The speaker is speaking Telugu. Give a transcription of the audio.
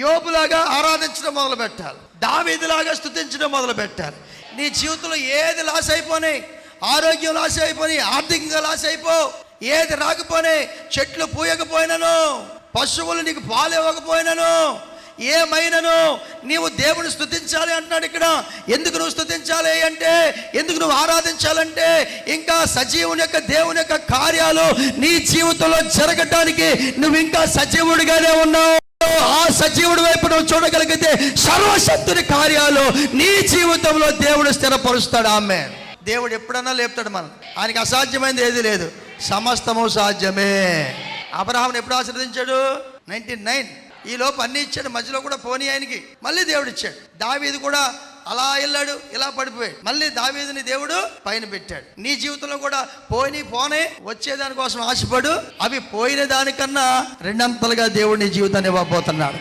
యోబులాగా ఆరాధించడం మొదలు పెట్టాలి. దావీదులాగా స్తుతించడం మొదలు పెట్టాలి. నీ జీవితంలో ఏది లాస్ అయిపోయి, ఆరోగ్యం లాస్ అయిపోయి, ఆర్థికంగా లాస్ అయిపో, ఏది రాకపోయి, చెట్లు పూయకపోయినను, పశువులు నీకు పాలు ఇవ్వకపోయినను, ఏమైనను నీవు దేవుని స్తుతించాలి అంటున్నాడు ఇక్కడ. ఎందుకు నువ్వు స్తుతించాలి అంటే, ఎందుకు నువ్వు ఆరాధించాలంటే, ఇంకా సజీవుని యొక్క దేవుని యొక్క కార్యాలు నీ జీవితంలో జరగటానికి నువ్వు ఇంకా సజీవుడిగానే ఉన్నావు. ఆ సజీవుడి వైపు నువ్వు చూడగలిగితే సర్వశక్తుని కార్యాలు నీ జీవితంలో దేవుడు స్థిరపరుస్తాడు. ఆమె దేవుడు ఎప్పుడన్నా లేపుతాడు. మనం ఆయనకి అసాధ్యమైనది ఏది లేదు, సమస్తము సాధ్యమే. అబ్రహాముని ఎప్పుడు ఆశీర్వదించాడు? 99. ఈ లోపు అన్ని ఇచ్చాడు, మధ్యలో కూడా పోనీ ఆయనకి మళ్ళీ దేవుడు ఇచ్చాడు. దావీదు కూడా అలా వెళ్ళాడు, ఇలా పడిపోయాడు. మళ్ళీ దావీదుని దేవుడు పైన పెట్టాడు. నీ జీవితంలో కూడా పోనే వచ్చేదానికోసం ఆశపడు, అవి పోయిన దానికన్నా రెండంతలుగా దేవుడు నీ జీవితాన్ని ఇవ్వబోతున్నాడు.